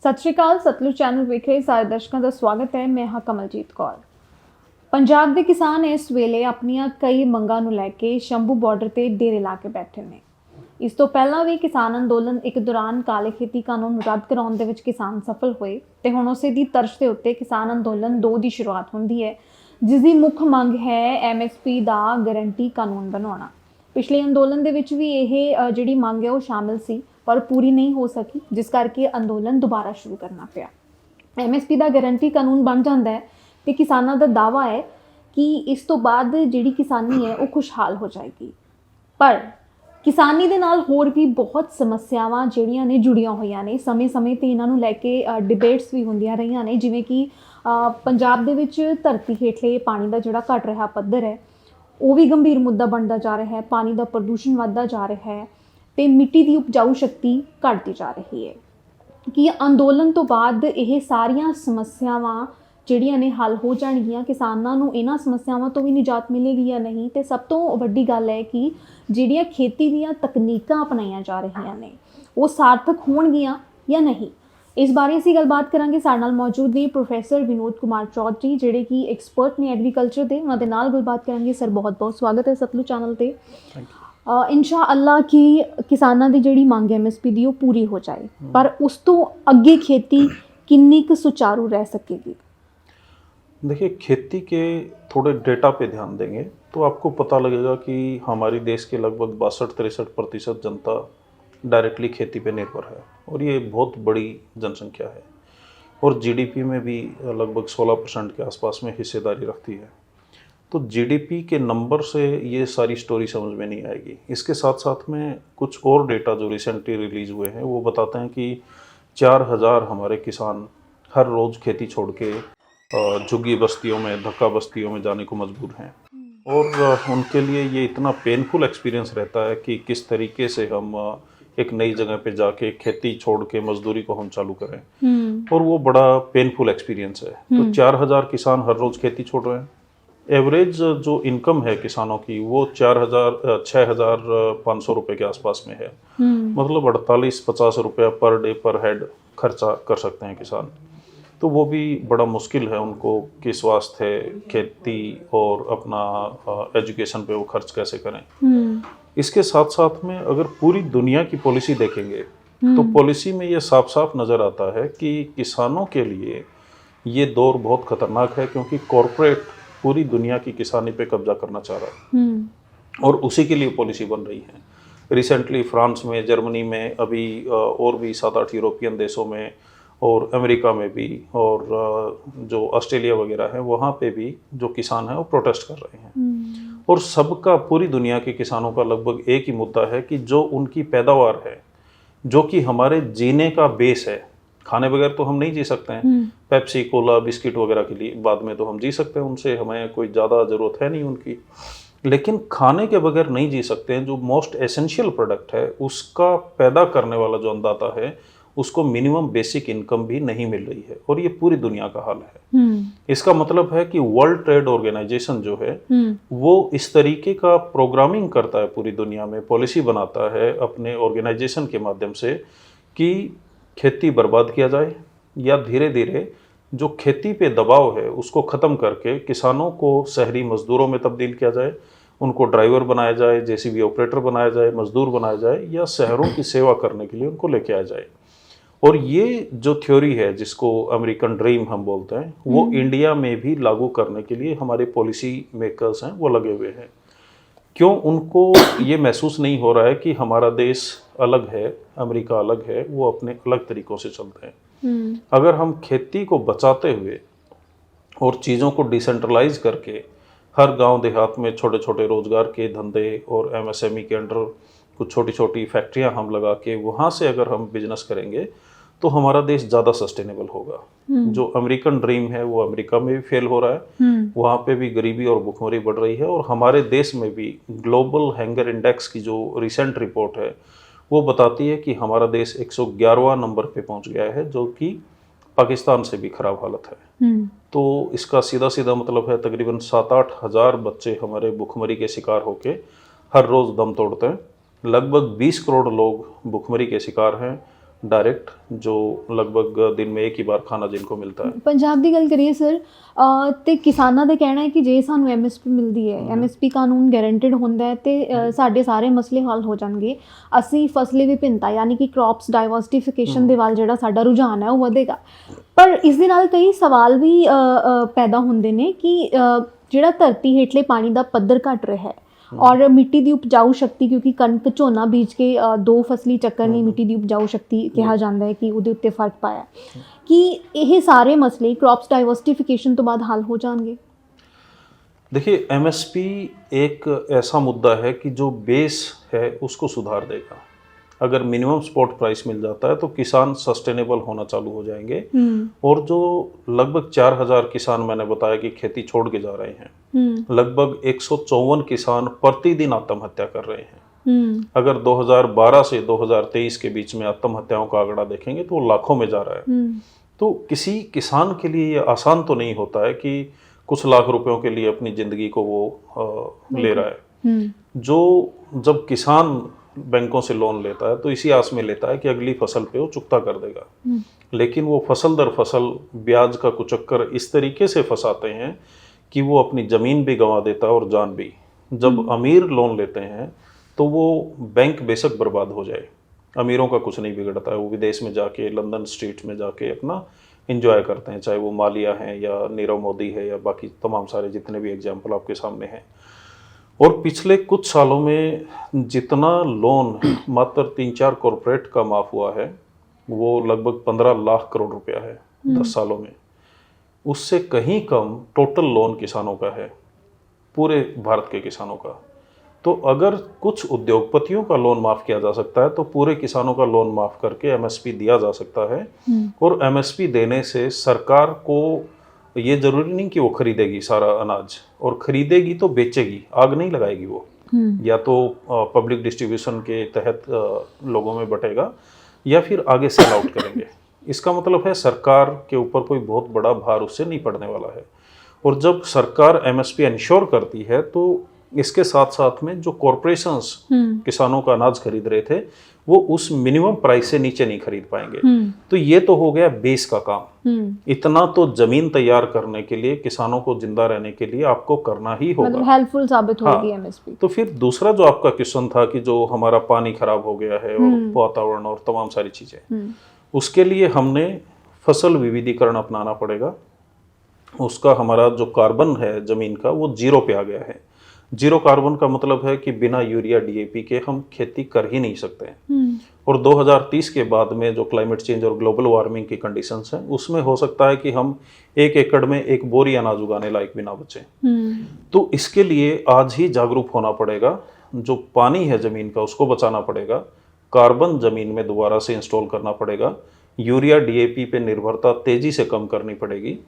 सत श्री अकाल। सतलुज चैनल वेख रहे सारे दर्शकों का स्वागत है। मैं हाँ कमलजीत कौर। पंजाब के किसान इस वेले अपनियां कई मंगां नूं लैके शंभू बॉर्डर ते डेरे ला के बैठे ने। इस तो पहला भी किसान अंदोलन एक दौरान काले खेती कानून रद्द कराउण दे विच किसान सफल होए ते हुण उसे दी तर्ज दे उत्ते किसान अंदोलन 2 की शुरुआत हुंदी है, जिसकी मुख मंग है MSP दा गारंटी कानून बनाउणा। पिछले अंदोलन दे विच भी यह जिहड़ी मंग है वो शामिल सी, पर पूरी नहीं हो सकी, जिस करके अंदोलन दोबारा शुरू करना पिया। MSP का गारंटी कानून बन जाता है तो किसानों का दावा है कि इस तो बाद जिहड़ी किसानी है वो खुशहाल हो जाएगी। पर किसानी दे नाल होर भी बहुत समस्यावां जिहड़ियां ने जुड़ियां होईयां ने। समय समय ते इन्हां नूं लैके डिबेट्स भी होंदियां रहीआं ने, जिवें कि पंजाब दे विच धरती हेठले पानी का जिहड़ा घट रहा पद्धर है वो भी गंभीर मुद्दा बनता जा रहा है। पानी का प्रदूषण वधदा जा रहा है तो मिट्टी की उपजाऊ शक्ति घटती जा रही है। कि अंदोलन तो बाद यह सारियां समस्यावां जिहड़ियां ने हल हो जाणगियां, किसानां नूं इन्हां समस्यावां तो भी निजात मिलेगी या नहीं। तो सब तो वड्डी गल है कि जिहड़ियां खेती दीयां तकनीकां अपनाईयां जा रहीआं ने वो सार्थक होणगियां या नहीं। इस बारे असीं गलबात करांगे। साडे नाल मौजूद ने प्रोफैसर विनोद कुमार चौधरी, जिहड़े कि एक्सपर्ट ने एग्रीकल्चर दे। उन्हां दे नाल गलबात करांगे। सर बहुत बहुत स्वागत है सतलुज चैनल ते। इंशा अल्लाह की किसानां दी जिहड़ी मंग MSP दी वो पूरी हो जाए, पर उस तो अगे खेती किन्नी क सुचारू रह सकेगी? देखिए, खेती के थोड़े डेटा पे ध्यान देंगे तो आपको पता लगेगा कि हमारी देश के लगभग 62-63% जनता डायरेक्टली खेती पे निर्भर है और ये बहुत बड़ी जनसंख्या है और GDP में भी लगभग 16% के आसपास में हिस्सेदारी रखती है। तो GDP के नंबर से ये सारी स्टोरी समझ में नहीं आएगी। इसके साथ साथ में कुछ और डेटा जो रिसेंटली रिलीज़ हुए हैं वो बताते हैं कि 4000 हमारे किसान हर रोज़ खेती छोड़ के झुग्गी बस्तियों में, धक्का बस्तियों में जाने को मजबूर हैं और उनके लिए ये इतना पेनफुल एक्सपीरियंस रहता है कि किस तरीके से हम एक नई जगह पे जाके खेती छोड़ के मजदूरी को हम चालू करें और वो बड़ा पेनफुल एक्सपीरियंस है। तो 4000 किसान हर रोज़ खेती छोड़ रहे हैं। एवरेज जो इनकम है किसानों की वो 6500 रुपये के आसपास में है। मतलब 48-50 रुपया पर डे पर हेड खर्चा कर सकते हैं किसान। तो वो भी बड़ा मुश्किल है उनको कि स्वास्थ्य, खेती और अपना एजुकेशन पे वो खर्च कैसे करें। इसके साथ साथ में अगर पूरी दुनिया की पॉलिसी देखेंगे तो पॉलिसी में ये साफ साफ नज़र आता है कि किसानों के लिए ये दौर बहुत खतरनाक है, क्योंकि कॉरपोरेट पूरी दुनिया की किसानी पे कब्जा करना चाह रहा है और उसी के लिए पॉलिसी बन रही है। रिसेंटली फ्रांस में, जर्मनी में, अभी और भी 7-8 यूरोपियन देशों में और अमेरिका में भी और जो ऑस्ट्रेलिया वगैरह है वहाँ पे भी जो किसान हैं वो प्रोटेस्ट कर रहे हैं। और सबका, पूरी दुनिया के किसानों का लगभग एक ही मुद्दा है कि जो उनकी पैदावार है, जो कि हमारे जीने का बेस है, खाने बगैर तो हम नहीं जी सकते हैं। पेप्सी, कोला, बिस्किट वगैरह के लिए बाद में तो हम जी सकते हैं, उनसे हमें कोई ज़्यादा ज़रूरत है नहीं उनकी, लेकिन खाने के बगैर नहीं जी सकते हैं। जो मोस्ट एसेंशियल प्रोडक्ट है उसका पैदा करने वाला जो अन्नदाता है उसको मिनिमम बेसिक इनकम भी नहीं मिल रही है और ये पूरी दुनिया का हाल है। इसका मतलब है कि वर्ल्ड ट्रेड ऑर्गेनाइजेशन जो है वो इस तरीके का प्रोग्रामिंग करता है, पूरी दुनिया में पॉलिसी बनाता है अपने ऑर्गेनाइजेशन के माध्यम से कि खेती बर्बाद किया जाए या धीरे धीरे जो खेती पे दबाव है उसको ख़त्म करके किसानों को शहरी मजदूरों में तब्दील किया जाए, उनको ड्राइवर बनाया जाए, JCB ऑपरेटर बनाया जाए, मजदूर बनाया जाए या शहरों की सेवा करने के लिए उनको लेके आया जाए। और ये जो थ्योरी है जिसको अमेरिकन ड्रीम हम बोलते हैं, वो इंडिया में भी लागू करने के लिए हमारे पॉलिसी मेकर्स हैं वो लगे हुए हैं। क्यों उनको ये महसूस नहीं हो रहा है कि हमारा देश अलग है, अमेरिका अलग है, वो अपने अलग तरीक़ों से चलते हैं। अगर हम खेती को बचाते हुए और चीज़ों को डिसेंट्रलाइज करके हर गांव देहात में छोटे छोटे रोज़गार के धंधे और MSME के अंडर कुछ छोटी छोटी फैक्ट्रियां हम लगा के वहाँ से अगर हम बिजनेस करेंगे तो हमारा देश ज़्यादा सस्टेनेबल होगा। जो अमेरिकन ड्रीम है वो अमेरिका में भी फेल हो रहा है, वहाँ पे भी गरीबी और भुखमरी बढ़ रही है और हमारे देश में भी ग्लोबल हैंगर इंडेक्स की जो रिसेंट रिपोर्ट है वो बताती है कि हमारा देश 111वां नंबर पे पहुँच गया है, जो कि पाकिस्तान से भी खराब हालत है। तो इसका सीधा सीधा मतलब है तकरीबन 7-8 हज़ार बच्चे हमारे भुखमरी के शिकार होके हर रोज़ दम तोड़ते हैं। लगभग 20 करोड़ लोग भुखमरी के शिकार हैं। डायरेक्ट, जो लगभग दिन में एक ही बार खाना जिनको मिलता है। ਪੰਜਾਬ ਦੀ ਗੱਲ ਕਰੀਏ ਸਰ ਤੇ ਕਿਸਾਨਾਂ ਦਾ ਕਹਿਣਾ ਹੈ ਕਿ ਜੇ ਸਾਨੂੰ ਐਮਐਸਪੀ ਮਿਲਦੀ ਹੈ, ਐਮਐਸਪੀ ਕਾਨੂੰਨ ਗਾਰੰਟਡ ਹੁੰਦਾ ਹੈ ਤੇ ਸਾਡੇ ਸਾਰੇ ਮਸਲੇ ਹੱਲ ਹੋ ਜਾਣਗੇ। ਅਸੀਂ ਫਸਲੀ ਵਿਭਿੰਨਤਾ ਯਾਨੀ ਕਿ ਕ੍ਰੌਪਸ ਡਾਈਵਰਸਿਫਿਕੇਸ਼ਨ ਦੇ ਵੱਲ ਜਿਹੜਾ ਸਾਡਾ ਰੁਝਾਨ ਹੈ ਉਹ ਵਧੇਗਾ। ਪਰ ਇਸ ਦੇ ਨਾਲ ਕਈ ਸਵਾਲ ਵੀ ਪੈਦਾ ਹੁੰਦੇ ਨੇ ਕਿ ਜਿਹੜਾ ਧਰਤੀ ਹੇਠਲੇ ਪਾਣੀ ਦਾ ਪੱਧਰ ਘਟ ਰਿਹਾ ਹੈ ਔਰ ਮਿੱਟੀ ਦੀ ਉਪਜਾਊ ਸ਼ਕਤੀ, ਕਿਉਂਕਿ ਕਣਕ ਝੋਨਾ ਬੀਜ ਕੇ 2 ਫਸਲੀ ਚੱਕਰ ਨੇ ਮਿੱਟੀ ਦੀ ਉਪਜਾਊ ਸ਼ਕਤੀ ਕਿਹਾ ਜਾਂਦਾ ਹੈ ਕਿ ਉਹਦੇ ਉੱਤੇ ਫਰਕ ਪਾਇਆ, ਕਿ ਇਹ ਸਾਰੇ ਮਸਲੇ ਕ੍ਰੌਪਸ डाइवर्सिफिकेशन तो बाद हल हो जाएंगे। देखिए, एमएसपी एक ऐसा मुद्दा है कि जो बेस है उसको सुधार देगा। अगर मिनिमम स्पॉट प्राइस मिल जाता है तो किसान सस्टेनेबल होना चालू हो जाएंगे। और जो लगभग 4000 किसान मैंने बताया कि खेती छोड़ के जा रहे हैं, लगभग 154 किसान प्रतिदिन आत्महत्या कर रहे हैं। अगर 2012 से 2023 के बीच में आत्महत्याओं का आंकड़ा देखेंगे तो वो लाखों में जा रहा है। तो किसी किसान के लिए ये आसान तो नहीं होता है कि कुछ लाख रुपयों के लिए अपनी जिंदगी को वो ले रहा है। जो जब किसान बैंकों से लोन लेता है तो इसी आस में लेता है कि अगली फसल पे वो चुकता कर देगा, लेकिन वो फसल दर फसल ब्याज का कुचक्कर इस तरीके से फंसाते हैं कि वो अपनी ज़मीन भी गंवा देता है और जान भी। जब अमीर लोन लेते हैं तो वो बैंक बेशक बर्बाद हो जाए, अमीरों का कुछ नहीं बिगड़ता है, वो विदेश में जाके लंदन स्ट्रीट में जाके अपना एंजॉय करते हैं, चाहे वो मालिया हैं या नीरव मोदी है या बाकी तमाम सारे जितने भी एग्जाम्पल आपके सामने हैं। और पिछले कुछ सालों में जितना लोन मात्र 3-4 कॉरपोरेट का माफ़ हुआ है वो लगभग 15 लाख करोड़ रुपया है 10 सालों में। उससे कहीं कम टोटल लोन किसानों का है, पूरे भारत के किसानों का। तो अगर कुछ उद्योगपतियों का लोन माफ़ किया जा सकता है तो पूरे किसानों का लोन माफ़ करके एमएसपी दिया जा सकता है। और एमएसपी देने से सरकार को ये ज़रूरी नहीं कि वो खरीदेगी सारा अनाज, और खरीदेगी तो बेचेगी, आग नहीं लगाएगी वो। या तो पब्लिक डिस्ट्रीब्यूशन के तहत लोगों में बटेगा या फिर आगे सेल आउट करेंगे। इसका मतलब है सरकार के ऊपर कोई बहुत बड़ा भार उससे नहीं पड़ने वाला है। और जब सरकार एमएसपी इंश्योर करती है तो इसके साथ साथ में जो कॉरपोरेशंस किसानों का अनाज खरीद रहे थे वो उस मिनिमम प्राइस से नीचे नहीं खरीद पाएंगे। तो ये तो हो गया बेस का काम। इतना तो जमीन तैयार करने के लिए, किसानों को जिंदा रहने के लिए आपको करना ही होगा, मतलब हेल्पफुल साबित होगी एमएसपी। तो फिर दूसरा जो आपका क्वेश्चन था कि जो हमारा पानी खराब हो गया है और वातावरण और तमाम सारी चीजें, उसके लिए हमने फसल विविधीकरण अपनाना पड़ेगा। उसका हमारा जो कार्बन है जमीन का वो 0 पे आ गया है। 0 कार्बन का मतलब है कि बिना यूरिया डीएपी के हम खेती कर ही नहीं सकते हैं। और 2030 के बाद में जो क्लाइमेट चेंज और ग्लोबल वार्मिंग की कंडीशंस हैं उसमें हो सकता है कि हम 1 एकड़ में 1 बोरी अनाज उगाने लायक भी ना बचे। तो इसके लिए आज ही जागरूक होना पड़ेगा। जो पानी है जमीन का उसको बचाना पड़ेगा, कार्बन जमीन में दोबारा से इंस्टॉल करना पड़ेगा, यूरिया डीएपी पे निर्भरता तेजी से कम करनी पड़ेगी।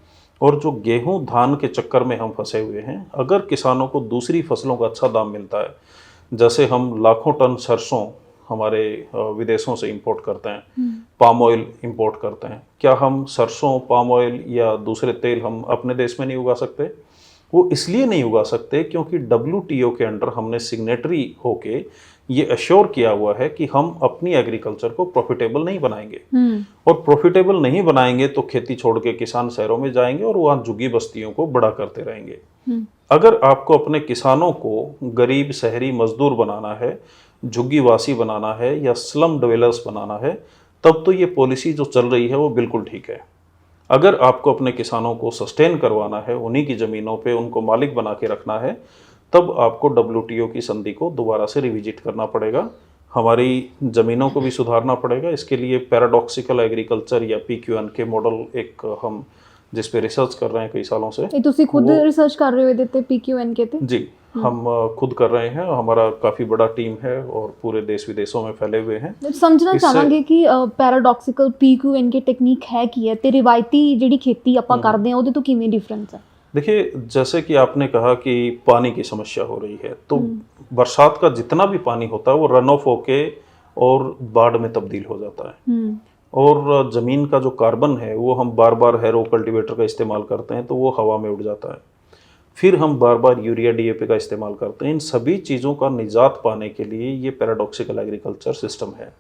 और जो गेहूं धान के चक्कर में हम फंसे हुए हैं, अगर किसानों को दूसरी फसलों का अच्छा दाम मिलता है, जैसे हम लाखों टन सरसों हमारे विदेशों से इंपोर्ट करते हैं, पाम ऑयल इंपोर्ट करते हैं, क्या हम सरसों, पाम ऑयल या दूसरे तेल हम अपने देश में नहीं उगा सकते? वो इसलिए नहीं उगा सकते क्योंकि WTO के अंडर हमने सिग्नेटरी होके ये अश्योर किया हुआ है कि हम अपनी एग्रीकल्चर को प्रॉफिटेबल नहीं बनाएंगे। और प्रॉफिटेबल नहीं बनाएंगे तो खेती छोड़ के किसान शहरों में जाएंगे और वहाँ झुग्गी बस्तियों को बड़ा करते रहेंगे। अगर आपको अपने किसानों को गरीब शहरी मजदूर बनाना है, झुग्गीवासी बनाना है या स्लम डिवेलपर्स बनाना है, तब तो ये पॉलिसी जो चल रही है वो बिल्कुल ठीक है। अगर आपको अपने किसानों को सस्टेन करवाना है, उन्हीं की ज़मीनों पे उनको मालिक बना के रखना है, तब आपको WTO की संधि को दोबारा से रिविजिट करना पड़ेगा, हमारी ज़मीनों को भी सुधारना पड़ेगा। इसके लिए पैराडॉक्सिकल एग्रीकल्चर या PQN के मॉडल एक हम जिस पे रिसर्च कर रहे हैं कई सालों से। ਇਹ ਤੁਸੀਂ ਖੁਦ ਰਿਸਰਚ ਕਰ ਰਹੇ ਹੋ ਇਹਦੇ ਤੇ PQNK ਤੇ? जी, हम खुद कर रहे हैं। हमारा काफ़ी बड़ा टीम है और पूरे देश विदेशों में फैले हुए हैं। ਸਮਝਣਾ ਚਾਹਾਂਗੇ ਕਿ ਪੈਰਾਡੌਕਸਿਕਲ PQNK ਟੈਕਨੀਕ ਹੈ ਕੀ ਹੈ ਤੇ ਰਿਵਾਇਤੀ ਜਿਹੜੀ ਖੇਤੀ ਆਪਾਂ ਕਰਦੇ ਆ ਉਹਦੇ ਤੋਂ ਕਿਵੇਂ ਡਿਫਰੈਂਸ ਹੈ? देखिए, जैसे कि आपने कहा कि पानी की समस्या हो रही है, तो बरसात का जितना भी पानी होता है वो रन ऑफ होके और बाढ़ में तब्दील हो जाता है। और ज़मीन का जो कार्बन है वो हम बार बार हैरो कल्टीवेटर का इस्तेमाल करते हैं तो वो हवा में उड़ जाता है। फिर हम बार बार यूरिया डीएपी का इस्तेमाल करते हैं। इन सभी चीज़ों का निजात पाने के लिए ये पैराडॉक्सिकल एग्रीकल्चर सिस्टम है।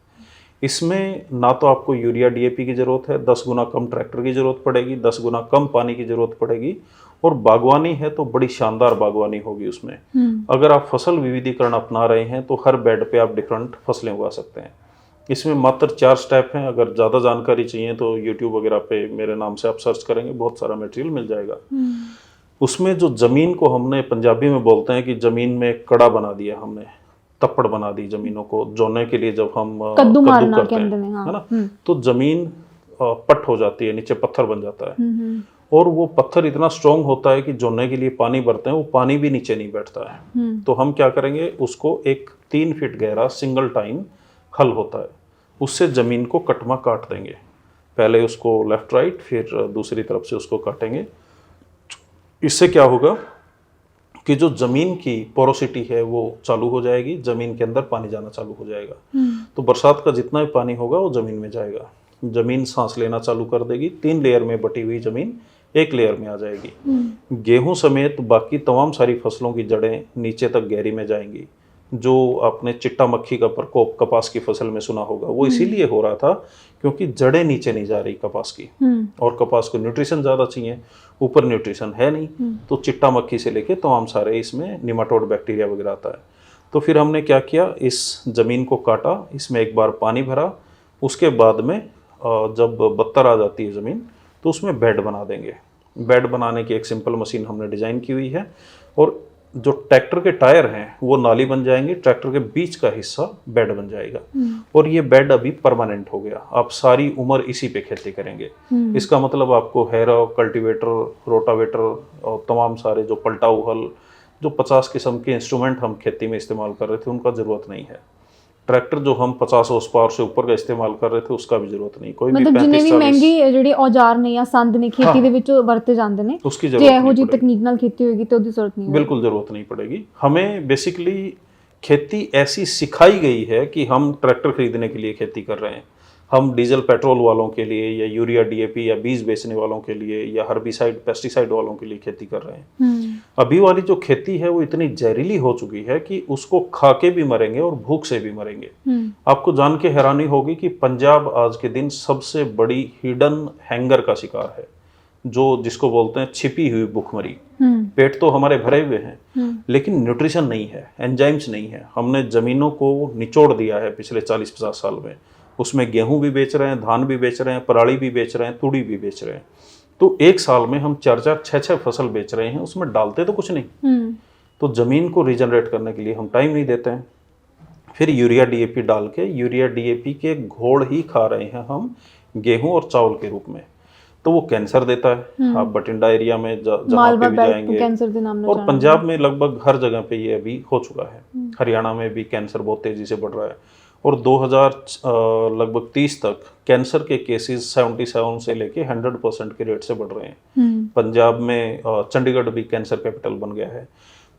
इसमें ना तो आपको यूरिया डीएपी की ज़रूरत है, 10 गुना कम ट्रैक्टर की ज़रूरत पड़ेगी, 10 गुना कम पानी की ज़रूरत पड़ेगी, और बागवानी है तो बड़ी शानदार बागवानी होगी उसमें। अगर आप फसल विविधीकरण अपना रहे हैं तो हर बेड पे आप डिफरेंट फसलें उगा सकते हैं। इसमें मात्र 4 स्टेप हैं। अगर ज़्यादा जानकारी चाहिए तो यूट्यूब वगैरह पे मेरे नाम से आप सर्च करेंगे, बहुत सारा मटेरियल मिल जाएगा। उसमें जो ज़मीन को हमने, पंजाबी में बोलते हैं कि ज़मीन में कड़ा बना दिया हमने, तप्पड़ बना दी ज़मीनों को जोड़ने के लिए। जब हम कद्दू मारना करते के हैं, अंदर में, हाँ। है ना, तो ज़मीन पट हो जाती है, नीचे पत्थर बन जाता है, और वो पत्थर इतना स्ट्रांग होता है कि जोड़ने के लिए पानी भरते हैं, वो पानी भी नीचे नहीं बैठता है। तो हम क्या करेंगे, उसको एक 3 फीट गहरा सिंगल टाइम हल होता है, उससे ज़मीन को कटमा काट देंगे। पहले उसको लेफ्ट राइट, फिर दूसरी तरफ से उसको काटेंगे। इससे क्या होगा कि जो ज़मीन की पोरोसिटी है वो चालू हो जाएगी, ज़मीन के अंदर पानी जाना चालू हो जाएगा। तो बरसात का जितना भी पानी होगा वो ज़मीन में जाएगा, ज़मीन सांस लेना चालू कर देगी। 3 लेयर में बटी हुई ज़मीन एक लेयर में आ जाएगी। गेहूं समेत बाकी तमाम सारी फसलों की जड़ें नीचे तक गहरी में जाएंगी। जो आपने चिट्टा मक्खी का प्रकोप कपास की फसल में सुना होगा, वो इसीलिए हो रहा था क्योंकि जड़ें नीचे नहीं जा रही कपास की, और कपास को न्यूट्रिशन ज़्यादा चाहिए, ऊपर न्यूट्रिशन है नहीं, तो चिट्टा मक्खी से लेके तमाम सारे इसमें निमाटोड बैक्टीरिया वगैरह आता है। तो फिर हमने क्या किया, इस ज़मीन को काटा, इसमें एक बार पानी भरा, उसके बाद में जब बत्तर आ जाती है ज़मीन तो उसमें बेड बना देंगे। बेड बनाने की एक सिंपल मशीन हमने डिज़ाइन की हुई है, और जो ट्रैक्टर के टायर हैं वो नाली बन जाएंगे, ट्रैक्टर के बीच का हिस्सा बेड बन जाएगा, और ये बेड अभी परमानेंट हो गया। आप सारी उम्र इसी पे खेती करेंगे। इसका मतलब आपको हैरो, कल्टीवेटर, रोटावेटर और तमाम सारे जो पलटाऊ हल, जो 50 किस्म के इंस्ट्रूमेंट हम खेती में इस्तेमाल कर रहे थे, उनका ज़रूरत नहीं है। ट्रैक्टर जो हम 50 हॉर्स पावर से ऊपर का इस्तेमाल कर रहे थे, उसका भी जरूरत नहीं। कोई मतलब भी जिन्ने 35 ਵੀ ਮਹਿੰਗੀ ਜਿਹੜੇ ਔਜ਼ਾਰ ਨੇ ਜਾਂ ਸੰਦ ਨੇ ਖੇਤੀ ਦੇ ਵਿੱਚ ਵਰਤੇ ਜਾਂਦੇ ਨੇ, उसकी ਜੇ जरूरत ਇਹੋ नहीं ਜਿਹੀ पड़ेगी, ਤਕਨੀਕ ਨਾਲ ਖੇਤੀ ਹੋਏਗੀ ਤੇ ਉਹਦੀ ਜ਼रूरत नहीं होगी। बिल्कुल जरूरत नहीं पड़ेगी। हमें बेसिकली खेती ऐसी सिखाई गई है कि हम ट्रैक्टर खरीदने के लिए खेती कर रहे हैं। हम डीजल पेट्रोल वालों के लिए, या यूरिया डीएपी या बीज बेचने वालों के लिए, या हर्बिसाइड पेस्टिसाइड वालों के लिए खेती कर रहे हैं। अभी वाली जो खेती है वो इतनी जहरीली हो चुकी है कि उसको खा के भी मरेंगे और भूख से भी मरेंगे। आपको जान के हैरानी होगी कि पंजाब आज के दिन सबसे बड़ी हिडन हैंगर का शिकार है, जो जिसको बोलते हैं छिपी हुई भूखमरी। पेट तो हमारे भरे हुए हैं, लेकिन न्यूट्रिशन नहीं है, एंजाइम्स नहीं है। हमने जमीनों को निचोड़ दिया है पिछले 40-50 साल में। उसमें गेहूं भी बेच रहे हैं, धान भी बेच रहे हैं, पराली भी बेच रहे हैं, तूड़ी भी बेच रहे हैं। तो एक साल में हम 4-4, 6-6 फसल बेच रहे हैं, उसमें डालते तो कुछ नहीं। तो जमीन को रीजनरेट करने के लिए हम टाइम नहीं देते हैं। फिर यूरिया डीएपी डाल के, यूरिया डीएपी के घोड़ ही खा रहे हैं हम गेहूं और चावल के रूप में। तो वो कैंसर देता है। आप बठिंडा एरिया में जहाँ पे भी जाएंगे, कैंसर के नाम और पंजाब में लगभग हर जगह पे ये अभी हो चुका है। हरियाणा में भी कैंसर बहुत तेजी से बढ़ रहा है, और 2030 तक कैंसर के केसेस 77 से लेके 100% के रेट से बढ़ रहे हैं। पंजाब में चंडीगढ़ भी कैंसर कैपिटल बन गया है।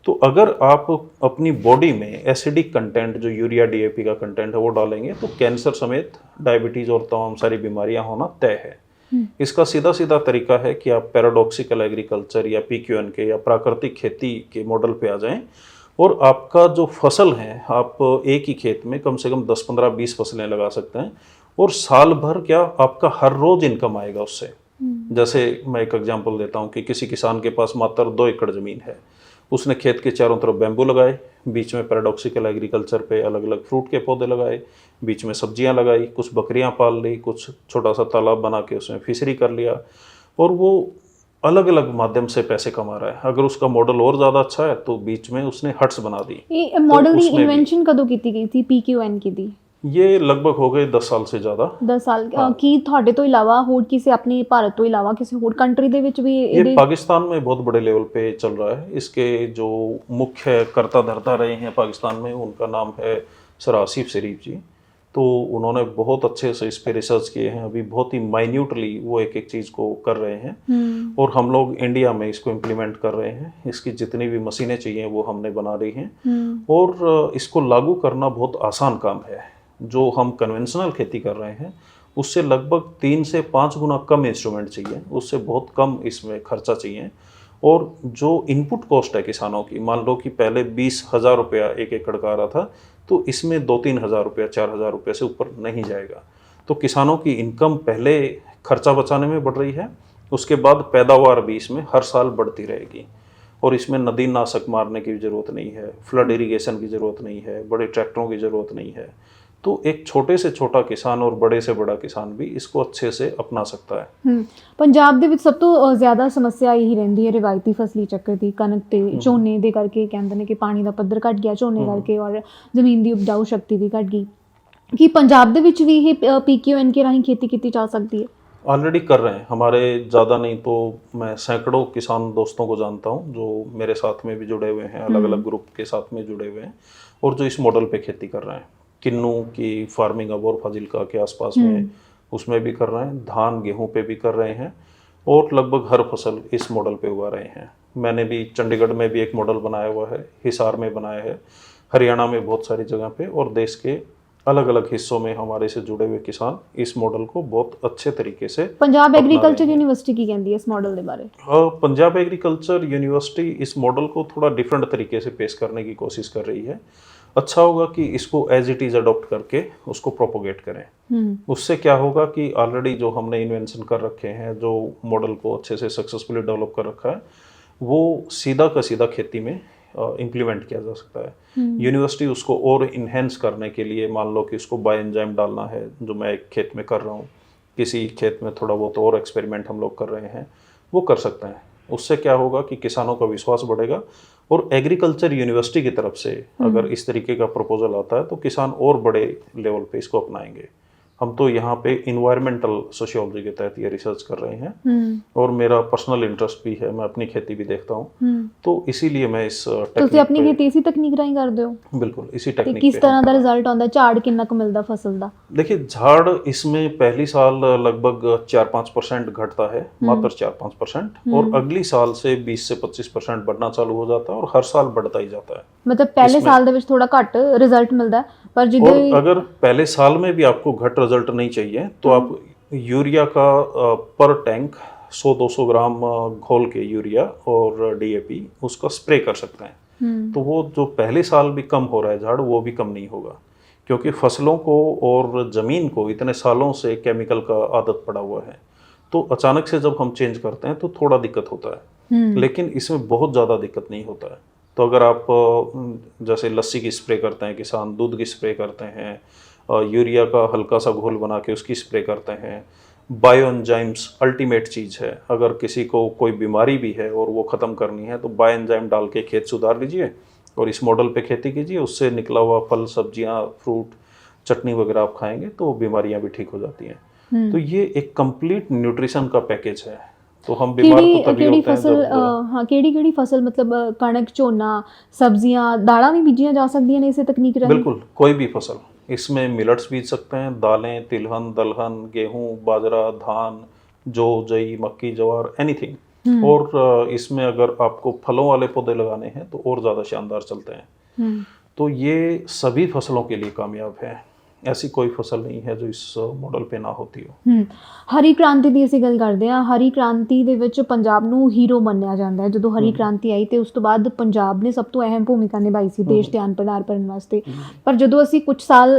तो अगर आप अपनी बॉडी में एसिडिक कंटेंट, जो यूरिया डीएपी का कंटेंट है, वो डालेंगे तो कैंसर समेत डायबिटीज और तमाम सारी बीमारियां होना तय है। इसका सीधा सीधा तरीका है कि आप पैराडॉक्सिकल एग्रीकल्चर या पीक्यूएन के या प्राकृतिक खेती के मॉडल पे आ जाएं, और आपका जो फसल है, आप एक ही खेत में कम से कम 10, 15, 20 फसलें लगा सकते हैं, और साल भर क्या आपका हर रोज इनकम आएगा उससे। जैसे मैं एक एग्जांपल देता हूँ कि किसी किसान के पास मात्र 2 एकड़ ज़मीन है, उसने खेत के चारों तरफ बैम्बू लगाए, बीच में पैराडॉक्सिकल एग्रीकल्चर पे अलग अलग फ्रूट के पौधे लगाए, बीच में सब्जियां लगाई, कुछ बकरियां पाल ली, कुछ छोटा सा तालाब बना के उसमें फिशरी कर लिया, और वो अलग अलग माध्यम से पैसे कमा रहा है। अगर उसका मॉडल और ज़्यादा अच्छा है तो बीच में उसने हट्स बना दी। ਇਹ ਮਾਡਲ ਦੀ ਇਨਵੈਂਸ਼ਨ ਕਦੋਂ ਕੀਤੀ ਗਈ ਸੀ ਪੀਕਿਊਐਨ ਦੀ? ये लगभग हो गए 10 साल से ज़्यादा। 10 साल ਕੀ ਤੁਹਾਡੇ ਤੋਂ ਇਲਾਵਾ ਹੋਰ ਕਿਸੇ अपनी भारत ਤੋਂ ਇਲਾਵਾ ਕਿਸੇ ਹੋਰ ਕੰਟਰੀ ਦੇ ਵਿੱਚ ਵੀ ये पाकिस्तान में बहुत बड़े लेवल पे चल रहा है। इसके जो मुख्य कर्ता धर्ता रहे हैं पाकिस्तान में, उनका नाम है सर आसिफ शरीफ जी। तो उन्होंने बहुत अच्छे से इस पे रिसर्च किए हैं। अभी बहुत ही माइन्यूटली वो एक एक चीज़ को कर रहे हैं, और हम लोग इंडिया में इसको इम्प्लीमेंट कर रहे हैं। इसकी जितनी भी मशीनें चाहिए वो हमने बना रही हैं, और इसको लागू करना बहुत आसान काम है। जो हम कन्वेंशनल खेती कर रहे हैं उससे लगभग 3 से 5 गुना कम इंस्ट्रूमेंट चाहिए, उससे बहुत कम इसमें खर्चा चाहिए। और जो इनपुट कॉस्ट है किसानों की, मान लो कि पहले 20,000 रुपया 1 एकड़ का आ रहा था, तो इसमें 2-3 हज़ार रुपया 4 हज़ार रुपये से ऊपर नहीं जाएगा। तो किसानों की इनकम पहले खर्चा बचाने में बढ़ रही है, उसके बाद पैदावार भी इसमें हर साल बढ़ती रहेगी। और इसमें नदी नाशक मारने की ज़रूरत नहीं है, फ्लड इरिगेशन की ज़रूरत नहीं है, बड़े ट्रैक्टरों की ज़रूरत नहीं है। तो एक छोटे से छोटा किसान और बड़े से बड़ा किसान भी इसको अच्छे से अपना सकता है। ਪੰਜਾਬ ਦੇ ਵਿੱਚ ਸਭ ਤੋਂ ਜ਼ਿਆਦਾ ਸਮੱਸਿਆ ਇਹੀ ਰਹਿੰਦੀ ਹੈ ਰਿਵਾਇਤੀ ਫਸਲੀ ਚੱਕਰ ਦੀ, ਕਣਕ ਤੇ ਝੋਨੇ ਦੇ ਕਰਕੇ ਕਹਿੰਦੇ ਨੇ ਕਿ ਪਾਣੀ ਦਾ ਪੱਧਰ ਘਟ ਗਿਆ ਝੋਨੇ ਕਰਕੇ ਔਰ ਜ਼ਮੀਨ ਦੀ ਉਪਜਾਊ ਸ਼ਕਤੀ ਵੀ ਘਟ ਗਈ। ਕੀ ਪੰਜਾਬ ਦੇ ਵਿੱਚ ਵੀ ਇਹ PKON के ਰਾਹੀਂ खेती ਕੀਤੀ ਜਾ ਸਕਦੀ ਹੈ? ऑलरेडी कर रहे हैं, हमारे ज़्यादा नहीं तो मैं सैकड़ों किसान दोस्तों को जानता हूँ जो मेरे साथ में भी जुड़े हुए हैं, अलग अलग ग्रुप के साथ में जुड़े हुए हैं और जो इस मॉडल पे खेती कर रहे हैं। किन्नू की फार्मिंग अबोर फाजिल्का के आसपास में उसमें भी कर रहे हैं, धान गेहूं पे भी कर रहे हैं और लगभग हर फसल इस मॉडल पे उगा रहे हैं। मैंने भी चंडीगढ़ में भी एक मॉडल बनाया हुआ है, हिसार में बनाया है, हरियाणा में बहुत सारी जगह पे और देश के अलग अलग हिस्सों में हमारे से जुड़े हुए किसान इस मॉडल को बहुत अच्छे तरीके से पंजाब एग्रीकल्चर यूनिवर्सिटी की कहती है इस मॉडल के बारे? पंजाब एग्रीकल्चर यूनिवर्सिटी इस मॉडल को थोड़ा डिफरेंट तरीके से पेश करने की कोशिश कर रही है। अच्छा होगा कि इसको एज इट इज़ अडॉप्ट करके उसको प्रोपोगेट करें। उससे क्या होगा कि ऑलरेडी जो हमने इन्वेंशन कर रखे हैं, जो मॉडल को अच्छे से सक्सेसफुली डेवलप कर रखा है, वो सीधा का सीधा खेती में इम्प्लीमेंट किया जा सकता है। यूनिवर्सिटी उसको और इन्हेंस करने के लिए, मान लो कि उसको बायोएंजाइम डालना है, जो मैं एक खेत में कर रहा हूँ, किसी खेत में थोड़ा बहुत और एक्सपेरिमेंट हम लोग कर रहे हैं, वो कर सकते हैं। उससे क्या होगा कि किसानों का विश्वास बढ़ेगा और एग्रीकल्चर यूनिवर्सिटी की तरफ से अगर इस तरीके का प्रपोजल आता है तो किसान और बड़े लेवल पे इसको अपनाएंगे। हम तो यहाँ पे इन्वायरमेंटल सोशियोलॉजी के तहत ये रिसर्च कर रहे हैं और मेरा पर्सनल इंटरेस्ट भी है, मैं अपनी खेती भी देखता हूँ, तो इसीलिए मैं इस ਤੁਸੀਂ ਆਪਣੀ ਖੇਤੀ ਇसी तकनीक ਰਾਹੀਂ ਕਰਦੇ ਹੋ? बिल्कुल इसी टेक्निक किस तरह का रिजल्ट आता है, झाड़ कितना क मिलता फसल दा? देखिए, झाड़ इसमें पहली साल लगभग 4-5% घटता है, मात्र 4-5%, और अगली साल से 20 से 25% बढ़ना चालू हो जाता है और हर साल बढ़ता ही जाता है। मतलब पहले साल ਦੇ ਵਿੱਚ ਥੋੜਾ ਘੱਟ ਰਿਜ਼ਲਟ ਮਿਲਦਾ ਹੈ, ਪਰ ਜਿੱਦਾਂ और अगर पहले साल में भी आपको घट रिजल्ट नहीं चाहिए तो आप यूरिया का पर टैंक 100-200 ग्राम घोल के यूरिया और DAP उसका स्प्रे कर सकते हैं। तो वो जो पहले साल भी कम हो रहा है झाड़, वो भी कम नहीं होगा, क्योंकि फसलों को और ज़मीन को इतने सालों से केमिकल का आदत पड़ा हुआ है। तो अचानक से जब हम चेंज करते हैं तो थोड़ा दिक्कत होता है, लेकिन इसमें बहुत ज़्यादा दिक्कत नहीं होता है। तो अगर आप जैसे लस्सी की स्प्रे करते हैं किसान, दूध की स्प्रे करते हैं, यूरिया का हल्का सा घोल बना के उसकी स्प्रे करते हैं, बायोएंजाइम्स अल्टीमेट चीज़ है। अगर किसी को कोई बीमारी भी है और वो ख़त्म करनी है तो बायोएंजाइम डाल के खेत सुधार लीजिए और इस मॉडल पे खेती कीजिए, उससे निकला हुआ फल, सब्जियां, फ्रूट, चटनी वगैरह आप खाएंगे तो बीमारियां भी ठीक हो जाती हैं। तो ये एक कंप्लीट न्यूट्रिशन का पैकेज है। तो हम बीमार तो तभी होते हैं जब हाँ ਕਿਹੜੀ ਫਸਲ मतलब कणक, ਝੋਨਾ, सब्जियां, दालां भी बीजियां जा सकਦੀਆਂ ਨੇ इसे तकनीक राਹੀਂ? बिल्कुल, कोई भी फसल इसमें मिलट्स बीज सकते हैं, दालें, तिलहन, दलहन, गेहूं, बाजरा, धान, जौ, जई, मक्की, ज्वार, एनीथिंग। और इसमें अगर आपको फलों वाले पौधे लगाने हैं तो और ज़्यादा शानदार चलते हैं। तो ये सभी फसलों के लिए कामयाब है, ऐसी कोई फसल नहीं है जो इस मॉडल पे ना होती हो। ਹਰੀ ਕ੍ਰਾਂਤੀ ਦੀ ਅਸੀਂ ਗੱਲ ਕਰਦੇ ਹਾਂ। ਹਰੀ ਕ੍ਰਾਂਤੀ ਦੇ ਵਿੱਚ ਪੰਜਾਬ ਨੂੰ ਹੀਰੋ ਮੰਨਿਆ ਜਾਂਦਾ ਹੈ। ਜਦੋਂ ਹਰੀ ਕ੍ਰਾਂਤੀ ਆਈ ਤੇ ਉਸ ਤੋਂ ਬਾਅਦ ਪੰਜਾਬ ਨੇ ਸਭ ਤੋਂ ਅਹਿਮ ਭੂਮਿਕਾ ਨਿਭਾਈ ਸੀ ਦੇਸ਼ ਧਿਆਨ ਪ੍ਰਦਾਨ ਕਰਨ ਵਾਸਤੇ। ਪਰ ਜਦੋਂ ਅਸੀਂ ਕੁਝ ਸਾਲ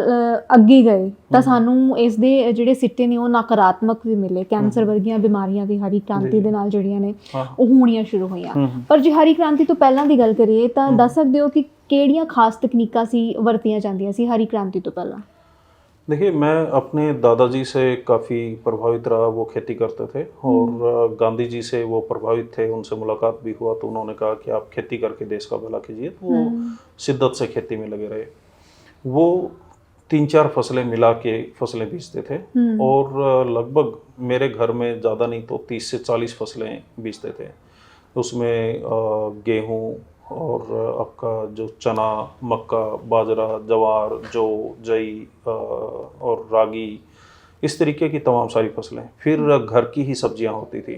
ਅੱਗੇ ਗਏ ਤਾਂ ਸਾਨੂੰ ਇਸ ਦੇ ਜਿਹੜੇ ਸਿੱਟੇ ਨੇ ਉਹ ਨਕਾਰਾਤਮਕ ਵੀ ਮਿਲੇ। ਕੈਂਸਰ ਵਰਗੀਆਂ ਬਿਮਾਰੀਆਂ ਵੀ ਹਰੀ ਕ੍ਰਾਂਤੀ ਦੇ ਨਾਲ ਜਿਹੜੀਆਂ ਨੇ ਉਹ ਹੋਣੀਆਂ ਸ਼ੁਰੂ ਹੋਈਆਂ। ਪਰ ਜੇ ਹਰੀ ਕ੍ਰਾਂਤੀ ਤੋਂ ਪਹਿਲਾਂ ਦੀ ਗੱਲ ਕਰੀਏ ਤਾਂ ਦੱਸ ਸਕਦੇ ਹੋ ਕਿ ਕਿਹੜੀਆਂ ਖਾਸ ਤਕਨੀਕਾਂ ਸੀ ਵਰਤੀਆਂ ਜਾਂਦੀਆਂ ਸੀ ਹਰੀ ਕ੍ਰਾਂਤੀ ਤੋਂ ਪਹਿਲਾਂ? देखिए, मैं अपने दादाजी से काफ़ी प्रभावित रहा, वो खेती करते थे और गांधी जी से वो प्रभावित थे, उनसे मुलाकात भी हुआ तो उन्होंने कहा कि आप खेती करके देश का भला कीजिए। तो वो शिद्दत से खेती में लगे रहे। वो 3-4 फसलें मिला के फसलें बीजते थे और लगभग मेरे घर में ज़्यादा नहीं तो 30 से 40 फसलें बीजते थे। उसमें गेहूँ और आपका जो चना, मक्का, बाजरा, जवार, जौ, जई और रागी, इस तरीके की तमाम सारी फसलें। फिर घर की ही सब्जियां होती थी,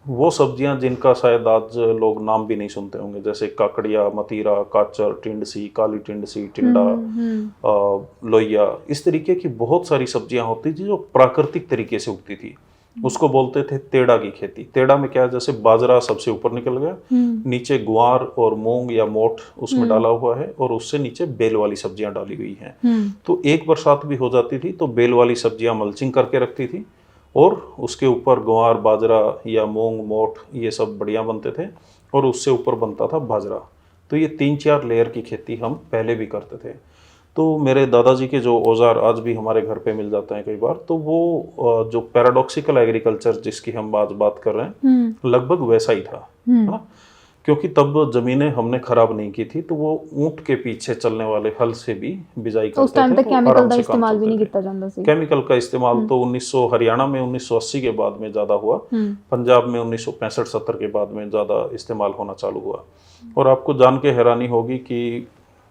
वो सब्जियां जिनका शायद आज लोग नाम भी नहीं सुनते होंगे, जैसे काकड़िया, मतीरा, काचर, टिंडसी, काली टिंडसी, टिंडा, लोहिया, इस तरीके की बहुत सारी सब्जियां होती थी जो प्राकृतिक तरीके से उगती थी। उसको बोलते थे तेड़ा की खेती। तेड़ा में क्या है, जैसे बाजरा सबसे ऊपर निकल गया, नीचे गुआर और मूंग या मोठ उसमें डाला हुआ है, और उससे नीचे बेल वाली सब्जियां डाली हुई हैं। तो एक बरसात भी हो जाती थी तो बेल वाली सब्जियां मल्चिंग करके रखती थी, और उसके ऊपर गुआर, बाजरा या मूंग, मोठ ये सब बढ़िया बनते थे, और उससे ऊपर बनता था बाजरा। तो ये 3-4 लेयर की खेती हम पहले भी करते थे। तो मेरे दादाजी के जो औजार आज भी हमारे घर पे मिल जाते हैं कई बार, तो वो जो पैराडॉक्सिकल एग्रीकल्चर जिसकी हम आज बात कर रहे हैं, लगभग वैसा ही था, है ना। क्योंकि तब जमीनें हमने खराब नहीं की थी, तो वो ऊंट के पीछे चलने वाले हल से भी बिजाई करते थे। उस टाइम तक तो केमिकल आराम का से काम इस्तेमाल भी चलते नहीं थे। किया जाता सी। केमिकल का इस्तेमाल तो 1900 हरियाणा में 1980 के बाद में ज़्यादा हुआ, पंजाब में 1965-70 के बाद में ज़्यादा इस्तेमाल होना चालू हुआ। और आपको जान के हैरानी होगी कि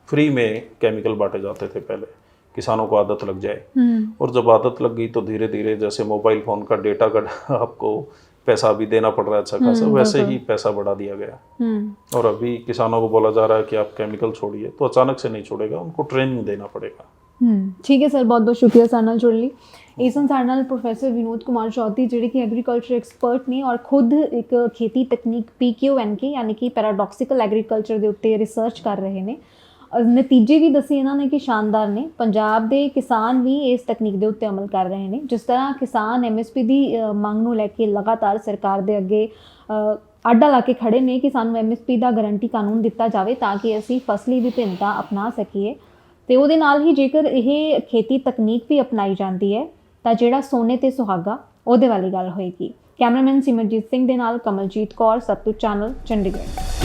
फ्री में केमिकल बांटे जाते थे पहले, किसानों को आदत लग जाए। और जब आदत लग गई तो धीरे धीरे, जैसे मोबाइल फ़ोन का डेटा का आपको पैसा भी देना पड़ रहा है अच्छा खासा, वैसे ही पैसा बढ़ा दिया गया। और अभी किसानों को बोला जा रहा है कि आप केमिकल छोड़िए, तो अचानक से नहीं छोड़ेगा, उनको ट्रेनिंग देना पड़ेगा। ठीक है सर, बहुत बहुत शुक्रिया साडे नाल जुड़न लई। इस सन साडे नाल प्रोफैसर विनोद कुमार चौधरी जिहड़े कि एग्रीकल्चर एक्सपर्ट ने और खुद एक खेती तकनीक PQNK यानी कि पैराडॉक्सिकल एग्रीकल्चर के उत्ते रिसर्च कर रहे हैं। नतीजे भी दसे इन्होंने कि शानदार ने। पंजाब के किसान भी इस तकनीक के उत्ते अमल कर रहे हैं। जिस तरह किसान MSP की मंग नूं लैके लगातार सरकार के अगे आडा ला के खड़े ने कि सानूं MSP का गारंटी कानून दिता जाए ताकि असीं फसली विभिन्नता अपना सकीए। ते उहदे नाल ही जेकर यह खेती तकनीक भी अपनाई जाती है तो जिहड़ा सोने ते सुहागा उहदे वाली गल होएगी। कैमरामैन सिमरजीत सिंह दे नाल कमलजीत कौर, सतलुज चैनल, चंडीगढ़।